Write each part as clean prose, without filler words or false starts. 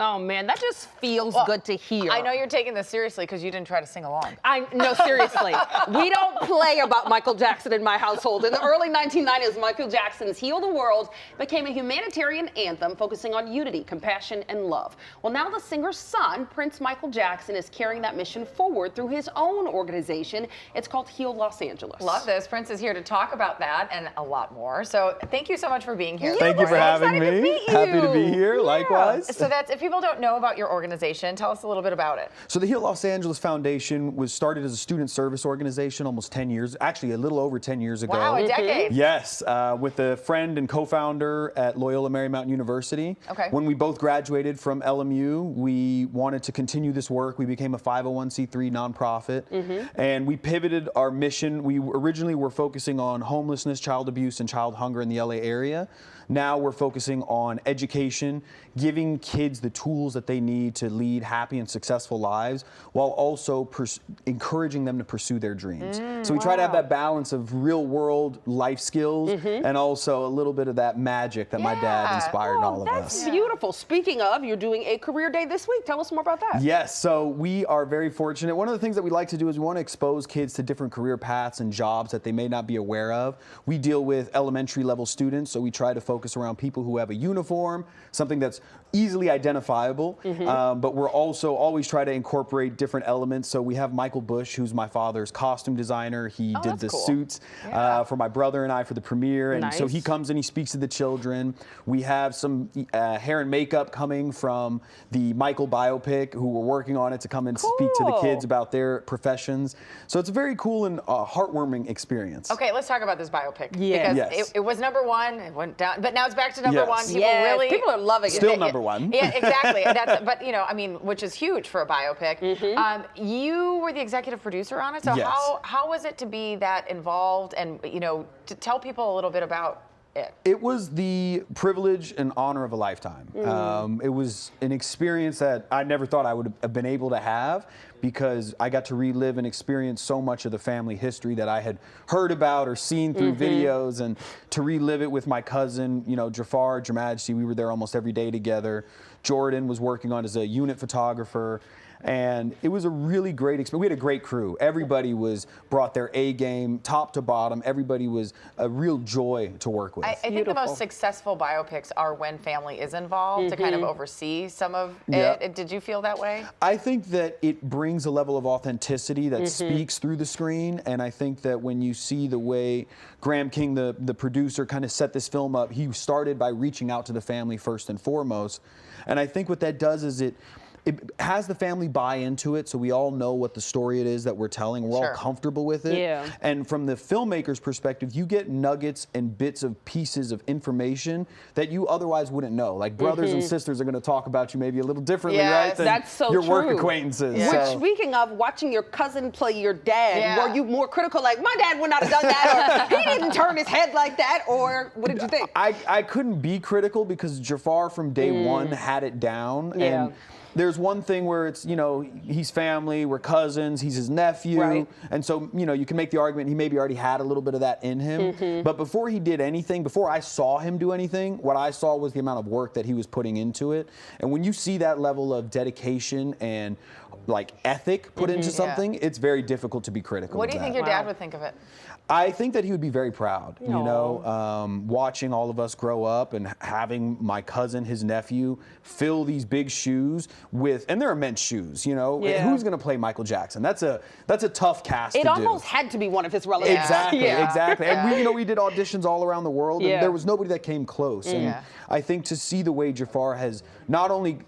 Oh, man, that just feels good to hear. I know you're taking this seriously because you didn't try to sing along. No, seriously. We don't play about Michael Jackson in my household. In the early 1990s, Michael Jackson's Heal the World became a humanitarian anthem focusing on unity, compassion, and love. Well, now the singer's son, Prince Michael Jackson, is carrying that mission forward through his own organization. It's called Heal Los Angeles. Love this. Prince is here to talk about that and a lot more. So thank you so much for being here. Thank you for having me. Happy to be here, likewise. So that's, if people don't know about your organization, tell us a little bit about it. So the Heal Los Angeles Foundation was started as a student service organization almost 10 years, actually a little over 10 years ago. Wow, a decade. Yes, with a friend and co-founder at Loyola Marymount University. Okay. When we both graduated from LMU, we wanted to continue this work. We became a 501c3 nonprofit, and we pivoted our mission. We originally were focusing on homelessness, child abuse, and child hunger in the LA area. Now we're focusing on education, giving kids the tools that they need to lead happy and successful lives, while also encouraging them to pursue their dreams. So we try to have that balance of real world life skills and also a little bit of that magic that my dad inspired in all of us. That's beautiful. Speaking of, you're doing a career day this week. Tell us more about that. Yes, so we are very fortunate. One of the things that we like to do is we want to expose kids to different career paths and jobs that they may not be aware of. We deal with elementary level students, so we try to focus around people who have a uniform, something that's easily identifiable, but we're also always try to incorporate different elements. So we have Michael Bush, who's my father's costume designer. He did the suits for my brother and I for the premiere, and so he comes and he speaks to the children. We have some hair and makeup coming from the Michael biopic, who we're working on it to come and speak to the kids about their professions. So it's a very cool and heartwarming experience. Okay, let's talk about this biopic. Yeah. Because it was #1, it went down, but now it's back to #1. People are loving it. Still #1. Yeah, exactly. But you know, I mean, which is huge for a biopic. You were the executive producer on it, so how was it to be that involved, and you know, to tell people a little bit about it? It was the privilege and honor of a lifetime. It was an experience that I never thought I would have been able to have, because I got to relive and experience so much of the family history that I had heard about or seen through videos, and to relive it with my cousin, you know, Jafar, Your Majesty. We were there almost every day together. Jordan was working on as a unit photographer. And it was a really great experience. We had a great crew. Everybody brought their A game, top to bottom. Everybody was a real joy to work with. I think the most successful biopics are when family is involved to kind of oversee some of it. Did you feel that way? I think that it brings a level of authenticity that speaks through the screen. And I think that when you see the way Graham King, the producer, kind of set this film up, he started by reaching out to the family first and foremost. And I think what that does is it has the family buy into it, so we all know what the story it is that we're telling. We're all comfortable with it. Yeah. And from the filmmaker's perspective, you get nuggets and bits of pieces of information that you otherwise wouldn't know. Like brothers and sisters are going to talk about you maybe a little differently, right? Than that's so your true. work acquaintances. Which, speaking of watching your cousin play your dad, were you more critical, like, my dad would not have done that, or he didn't turn his head like that, or what did you think? I couldn't be critical, because Jafar from day one had it down. And there's one thing where it's, you know, he's family, we're cousins, he's his nephew. And so, you know, you can make the argument he maybe already had a little bit of that in him. But before he did anything, before I saw him do anything, what I saw was the amount of work that he was putting into it. And when you see that level of dedication and like ethic put into something, it's very difficult to be critical. What do you think your dad would think of it? I think that he would be very proud, you know, watching all of us grow up and having my cousin, his nephew, fill these big shoes with, and they're immense shoes, you know. Who's going to play Michael Jackson? That's a tough cast to do. It almost had to be one of his relatives. Exactly, exactly. And we, you know, we did auditions all around the world, and there was nobody that came close. And I think to see the way Jafar has not only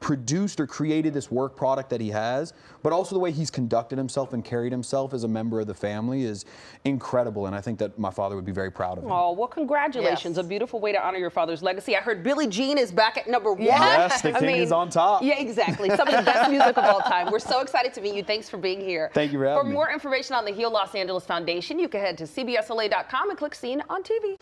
produced or created this work product that he has, but also the way he's conducted himself and carried himself as a member of the family is incredible, and I think that my father would be very proud of him. Oh, well, congratulations. A beautiful way to honor your father's legacy. I heard Billie Jean is back at #1. Yes, the king is on top. Yeah, exactly. Some of the best music of all time. We're so excited to meet you. Thanks for being here. Thank you for having me. For more information on the Heal Los Angeles Foundation, you can head to cbsla.com and click Seen on TV.